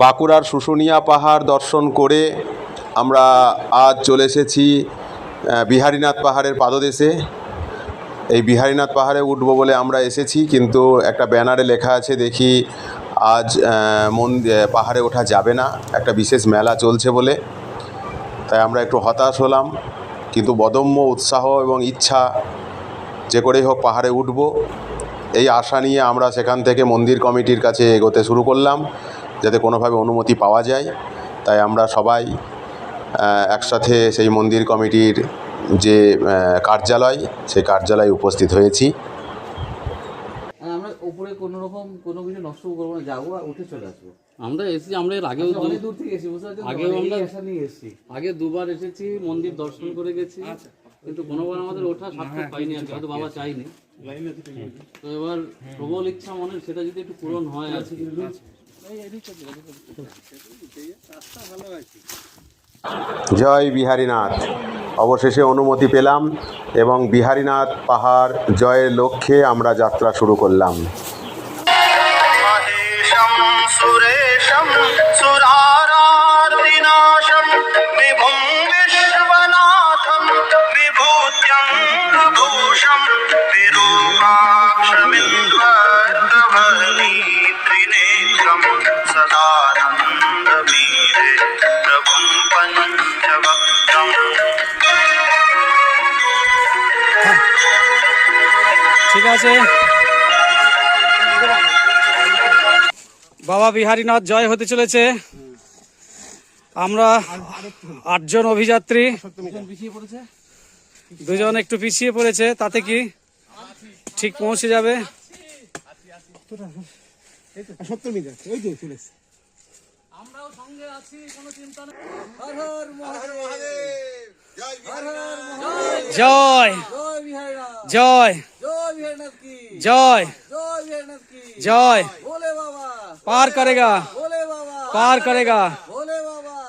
বাঁকুড়ার শুশুনিয়া পাহাড় দর্শন করে আমরা আজ চলে এসেছি বিহারীনাথ পাহাড়ের পাদদেশে। এই বিহারীনাথ পাহাড়ে উঠবো বলে আমরা এসেছি, কিন্তু একটা ব্যানারে লেখা আছে দেখি আজ পাহাড়ে ওঠা যাবে না, একটা বিশেষ মেলা চলছে বলে। তাই আমরা একটু হতাশ হলাম, কিন্তু বদম্য উৎসাহ এবং ইচ্ছা যে করেই হোক পাহাড়ে উঠবো এই আশা নিয়ে আমরা সেখান থেকে মন্দির কমিটির কাছে এগোতে শুরু করলাম, যাতে কোনোভাবে অনুমতি পাওয়া যায়। তাই আমরা সবাই একসাথে সেই মন্দির কমিটির যে কার্যালয়, সেই কার্যালয়ে উপস্থিত হয়েছি। আমরা উপরে কোনো রকম কোনো কিছু নষ্ট করবো না, যাবো আর উঠে চলে আসবো। আমরা এসেছি, আমরা এর আগেও অনেক দূর থেকে এসেছি, বুঝতে পারছেন? আগেও আমরা আশা নিয়ে এসেছি, আগে দুবার এসেছি, মন্দির দর্শন করে গেছি, কিন্তু কোনোবার আমাদের ওঠা সার্থক পাইনি আর কি, হয়তো বাবা চাইনি। তো এবার প্রবল ইচ্ছা মনের, সেটা যদি একটু পূরণ হয় আর কি। জয় বিহারীনাথ। অবশেষে অনুমতি পেলাম এবং বিহারীনাথ পাহাড় জয়ের লক্ষ্যে আমরা যাত্রা শুরু করলাম। ঠিক আছে, বাবা বিহারীনাথ জয় হতে চলেছে। আমরা 8 জন অভিযাত্রী, 2 জন একটু পিছিয়ে পড়েছে, তাতে কি ঠিক পৌঁছে যাবে। আমরাও সঙ্গে আছি, কোনো চিন্তা নেই। হর হর মহাদেব, জয় জয় জয় জয়। पार करेगा, पार करेगा,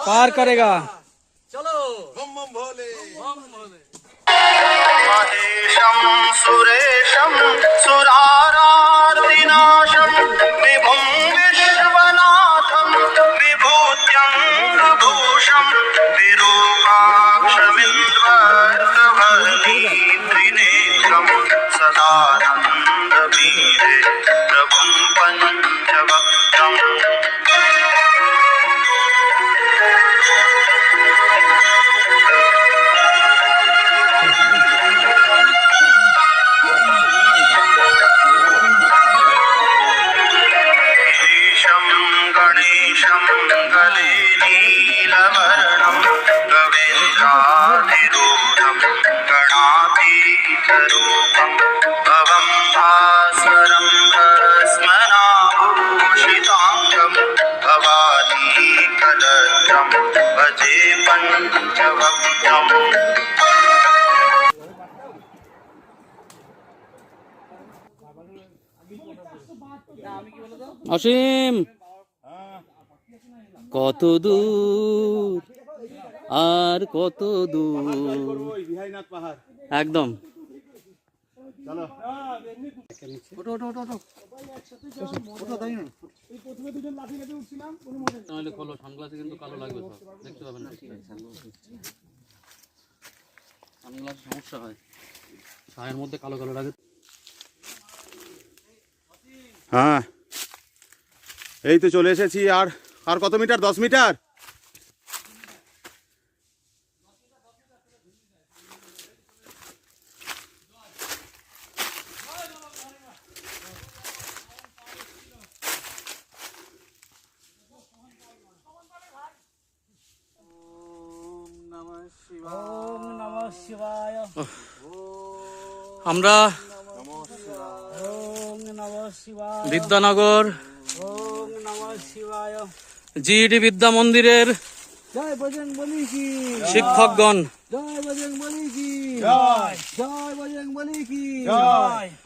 पार करेगा। चलो बम बम भोले, बम भोले। महेशं सुरेशं सुरारार्तिनाशं विभुं विश्वनाथं विभूत्यं विभूषं विरूपाक्षमिन्द्वर्गवल्लीत्रिनेत्रं सदानन्दवीरे प्रभुं पञ्चवक्त्रम्। गणेशं गले नीलवर्णं गवेन्द्राधिरूढं गणातीतरूपं भवं भास्वरं भस्मनाभूषिताङ्गं भवानीकलत्रं भजे पञ्चवक्त्रम्। অসীম কত দূর আর কত দূর, একদম। তাহলে খোলো, সানগ্লাসে কিন্তু কালো লাগবে, সব দেখতে পাবেন না। সানগ্লাস সমস্যা হয়, ছায়ের মধ্যে কালো কালো লাগে। হ্যাঁ, এই তো চলে এসেছি। আর কত মিটার? 10 মিটার। আমরা বিদ্যানগর জিডি বিদ্যা মন্দিরের শিক্ষকগণ,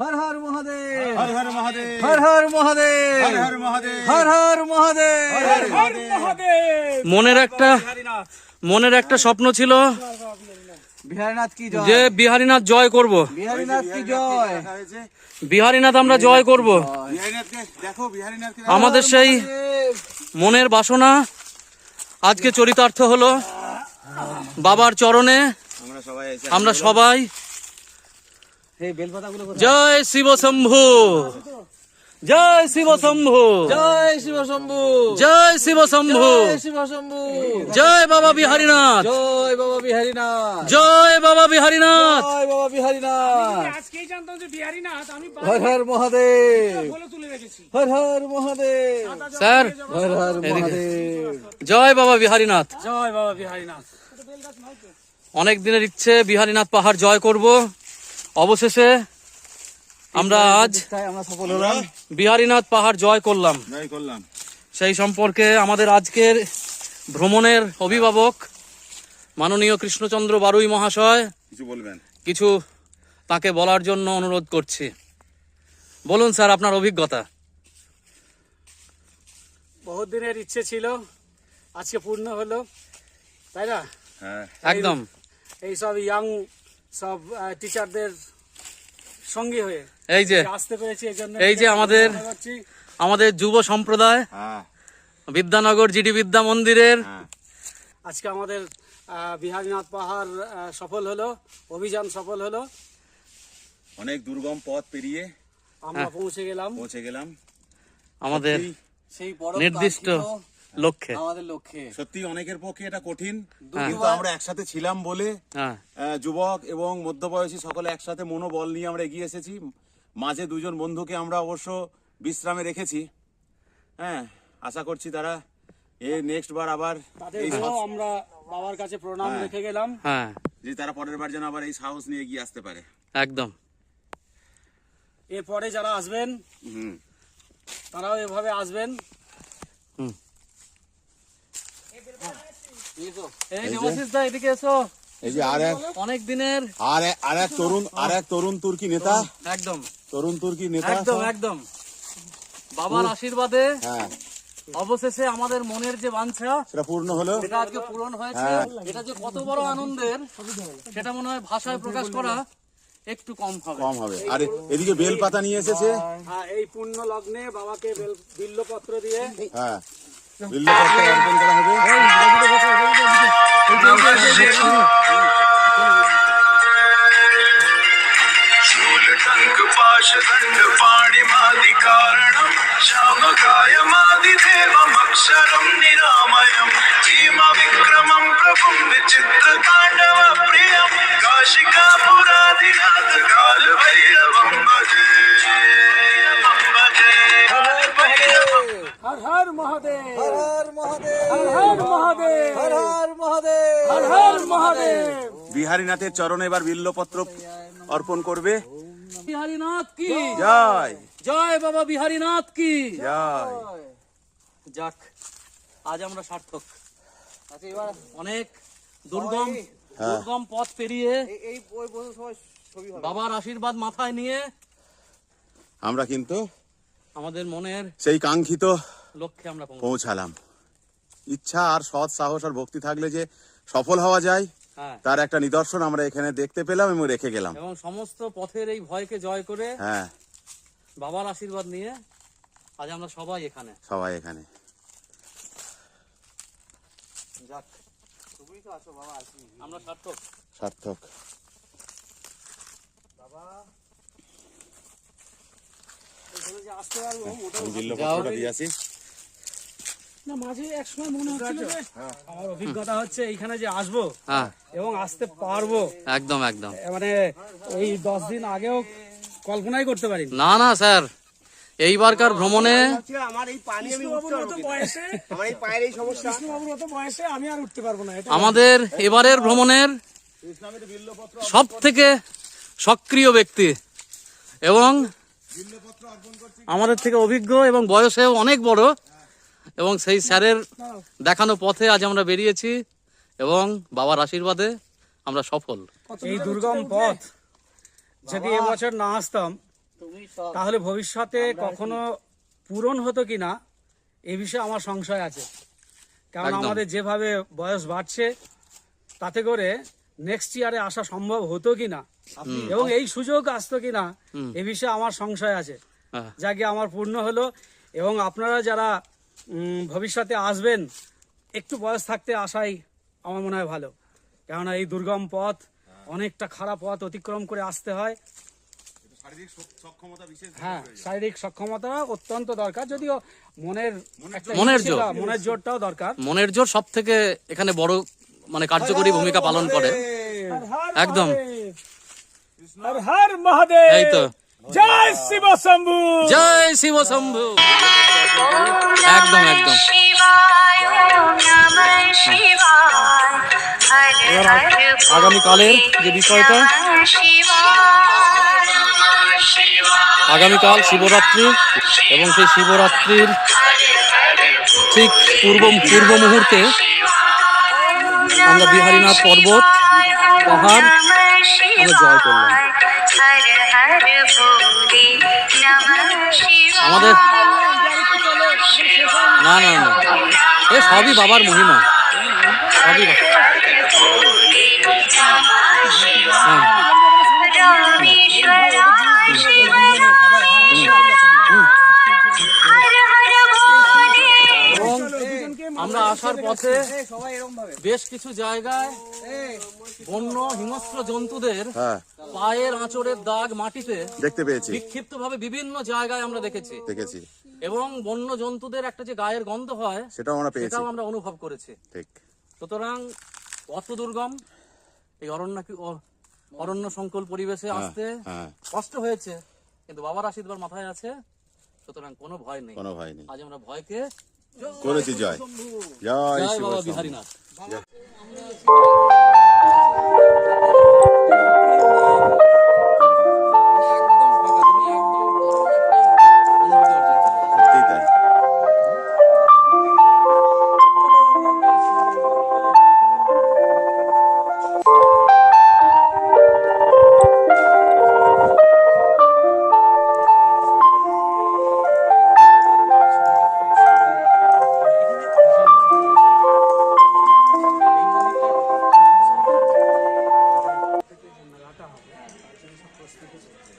হর হর মহাদেব, হর হর মহাদেব, হর হর মহাদেব, হর হর মহাদেব, হর হর মহাদেব। মনের একটা স্বপ্ন ছিল বিহারীনাথ কি জয়, যে বিহারীনাথ জয় করব, বিহারীনাথ কি জয়, বিহারীনাথ আমরা জয় করব। আমাদের সেই মনের বাসনা আজকে চরিতার্থ হলো বাবার চরণে। আমরা সবাই এই বেলপাতাগুলো কোথায়? জয় শিব শম্ভু, জয় শিব শম্ভু, জয় শিব শম্ভু, জয় শিব শম্ভু, জয় শিব শম্ভু, জয় বাবা বিহারীনাথ, জয় বাবা বিহারীনাথ, জয় বাবা বিহারীনাথ। জয় বাবা বিহারীনাথ। আজকেই জানতাম যে বিহারীনাথ, আমি হর হর মহাদেব, বলে তুলে রেখেছি। হর হর মহাদেব, স্যার হর হর মহাদেব। জয় বাবা বিহারীনাথ। জয় বাবা বিহারীনাথ। অনেক দিনের ইচ্ছে বিহারীনাথ পাহাড় জয় করব। অবশেষে আমরা আজ তাই আমরা সফল হলাম। বিহারীনাথ পাহাড় জয় করলাম। সেই সম্পর্কে আমাদের আজকের ভ্রমণের অভিভাবক মাননীয় কৃষ্ণচন্দ্র বারুই মহাশয় কিছু বলবেন? কিছু তাকে বলার জন্য অনুরোধ করছি। বলুন স্যার আপনার অভিজ্ঞতা। বহুত দিনের ইচ্ছে ছিল, আজকে পূর্ণ হলো, তাই না? একদম এই সব ইয়াং সব টিচারদের সঙ্গী হয়ে এই যে আসতে পেরেছি, এই জন্য এই যে আমাদের- ধন্যবাদ জানাচ্ছি। আমাদের যুব সম্প্রদায় বিদ্যানগর জিডি বিদ্যা মন্দিরের আজকে আমাদের বিহারীনাথ পাহাড় সফল হলো, অভিযান সফল হলো, অনেক দুর্গম পথ পেরিয়ে আমরা পৌঁছে গেলাম আমাদের সেই বড় নির্দিষ্ট লক্ষ্যে। আমাদের লক্ষ্যে সত্যি অনেকের পক্ষে এটা কঠিন, হ্যাঁ। কিন্তু আমরা একসাথে ছিলাম বলে হ্যাঁ যুবক এবং মধ্যবয়সী সকলে একসাথে মনোবল নিয়ে আমরা এগিয়ে এসেছি। মাঝে দুজন বন্ধুকে আমরা অবশ্য বিশ্রামে রেখেছি। হ্যাঁ, আশা করছি তারা নেক্সট বার আবার তাদেরকেও আমরা বাবার কাছে প্রণাম রেখে গেলাম। হ্যাঁ যে তারা পরের বার যেন আবার এই সাহস নিয়ে এগিয়ে আসতে পারে। একদম। এরপরে যারা আসবেন তারাও এভাবে আসবেন। এই দেবাশিস দা এদিকে এসো। এই যে অনেক দিনের আর এক তরুণ তুর্কি নেতা, একদম তরুণ তুর্কি নেতা, একদম একদম বাবার আশীর্বাদে হ্যাঁ, অবশেষে আমাদের মনের যে বাঞ্ছা সেটা পূর্ণ হলো। সেটা আজকে পূরণ হয়েছে। এটা যে কত বড় আনন্দের সেটা মনে হয় ভাষায় প্রকাশ করা একটু কম হবে। আর এদিকে বেল পাতা নিয়ে এসেছে। এই পুণ্য লগ্নে বাবাকে বিল্লপত্র দিয়ে হ্যাঁ, বিল্লপত্র অর্পণ করা হবে। शूलटङ्क पाशदण्ड पाणिमादिकारणं श्यामकायमादिदेवमक्षरं निरामयं भीमविक्रमं प्रभुं विचित्रताण्डवप्रियं काशिकापुराधिनाथ कालभैरवं भजे হর হর মহাদেব, হর হর মহাদেব, হর হর মহাদেব, হর হর মহাদেব, হর হর মহাদেব। বিহারীনাথের চরণে এবার বিল্লপত্র অর্পণ করবে। বিহারীনাথ কি জয় জয়, বাবা বিহারীনাথ কি জয়। যাক, আজ আমরা সার্থক। আচ্ছা এবার অনেক দুর্গম দুর্গম পথ পেরিয়ে এই ওই বসে সবাই ছবি হবে। বাবার আশীর্বাদ মাথায় নিয়ে আমরা কিন্তু আমাদের মনের সেই কাঙ্ক্ষিত লক্ষ্যে আমরা পৌঁছালাম। পৌঁছালাম। ইচ্ছা আর সৎ সাহস আর ভক্তি থাকলে যে সফল হওয়া যায়, হ্যাঁ, তার একটা নিদর্শন আমরা এখানে দেখতে পেলাম এবং রেখে গেলাম। এবং সমস্ত পথের এই ভয়কে জয় করে হ্যাঁ, বাবার আশীর্বাদ নিয়ে আজ আমরা সবাই এখানে। সবাই এখানে যাক তুমি তো আছো বাবা, আছি আমরা সার্থক। সার্থক। আসতে পারবো আমি বিল্লপত্রটা দিয়ে আসি। না, মাঝে এক সময় মনে হচ্ছিল যে আমার অভিজ্ঞতা হচ্ছে এইখানে যে আসবো হ্যাঁ এবং আসতে পারবো, একদম একদম। মানে এই 10 দিন আগেও কল্পনাই করতে পারিনি। না না স্যার, এইবারকার ভ্রমণে আমার এই পানি আমি উঠতে পারবো বয়সে, আমার এই পায়ের এই সমস্যা, কৃষ্ণবাবুর মতো বয়সে আমি আর উঠতে পারবো না। এটা আমাদের এবারের ভ্রমণের সব থেকে সক্রিয় ব্যক্তি এবং আমাদের থেকে অভিজ্ঞ এবং বয়সেও অনেক বড়, এবং সেই স্যারের দেখানো পথে আজ আমরা বেরিয়েছি এবং বাবার আশীর্বাদে আমরা সফল। এই দুর্গম পথ যদি এবছর না আসতাম তাহলে ভবিষ্যতে কখনো পূরণ হতো কিনা এ বিষয়ে আমার সংশয় আছে। কারণ একদম। আমাদের যেভাবে বয়স বাড়ছে তাতে করে নেক্সট ইয়ারে আসা সম্ভব হতো কিনা এবং এই সুযোগ আসতো কিনা এ বিষয়ে আমার সংশয় আছে। হ্যাঁ। যাকে আমার পূর্ণ হলো, এবং আপনারা যারা ভবিষ্যতে আসবেন একটু বয়স থাকতে আসাই আমার মনে হয় ভালো, কেননা এই দুর্গম পথ অনেকটা খারাপ পথ অতিক্রম করে আসতে হয়। হ্যাঁ, শারীরিক সক্ষমতা অত্যন্ত দরকার, যদিও মনের জোরটাও দরকার। মনের জোর সব থেকে এখানে বড় মানে কার্যকরী ভূমিকা পালন করে। একদম হর হর মহাদেব, এই তো জয় শিব শম্ভু, জয় শিব শম্ভু। একদম একদম। এবার আগামীকালের যে বিষয়টা, আগামীকাল শিবরাত্রি এবং সেই শিবরাত্রির ঠিক পূর্ব মুহূর্তে আমরা বিহারীনাথ পর্বত পাহাড় আমরা জয় করলাম। আমাদের না না না, এ সবই বাবার মহিমা, সবই হ্যাঁ। এবং আমরা আসার পথে বেশ কিছু জায়গায় বন্য হিংস্র জন্তুদের পায়ের আঁচড়ের দাগ মাটিতে দেখতে পেয়েছি, বিক্ষিপ্ত ভাবে বিভিন্ন জায়গায় আমরা দেখেছি। এবং বন্য জন্তুদের একটা যে গায়ের গন্ধ হয় সেটাও আমরা অনুভব করেছি। ঠিক। সুতরাং অত দুর্গম এই অরণ্য সংকুল পরিবেশে আসতে কষ্ট হয়েছে, কিন্তু বাবার আশীর্বাদ মাথায় আছে, সুতরাং কোনো ভয় নেই। আজ আমরা ভয়কে করেছি জয়। জয় জয় বাবা বিহারীনাথ।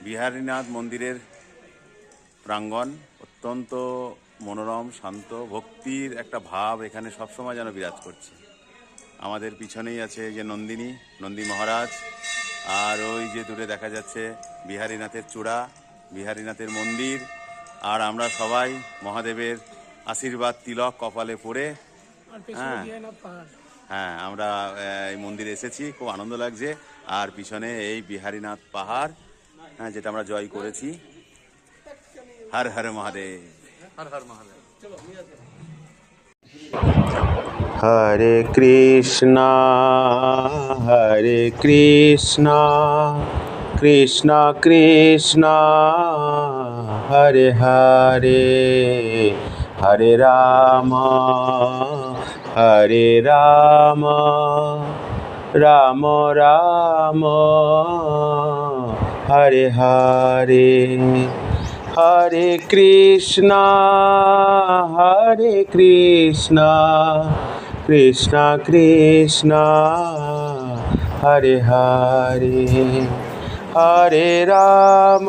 বিহারীনাথ মন্দিরের প্রাঙ্গণ অত্যন্ত মনোরম, শান্ত, ভক্তির একটা ভাব এখানে সবসময় যেন বিরাজ করছে। আমাদের পিছনেই আছে যে নন্দী মহারাজ, আর ওই যে দূরে দেখা যাচ্ছে বিহারীনাথের চূড়া, বিহারীনাথের মন্দির, আর আমরা সবাই মহাদেবের আশীর্বাদ তিলক কপালে পড়ে হ্যাঁ আমরা এই মন্দিরে এসেছি, খুব আনন্দ লাগছে। আর পিছনে এই বিহারীনাথ পাহাড়, হ্যাঁ, যেটা আমরা জয় করেছি। হর হর মহাদেব, হর হর মহাদেব। হরে কৃষ্ণ কৃষ্ণ কৃষ্ণ হরে হরে, হরে রাম রাম রাম হরে হরে, হরে কৃষ্ণ কৃষ্ণ কৃষ্ণ হরে হরে, হরে রাম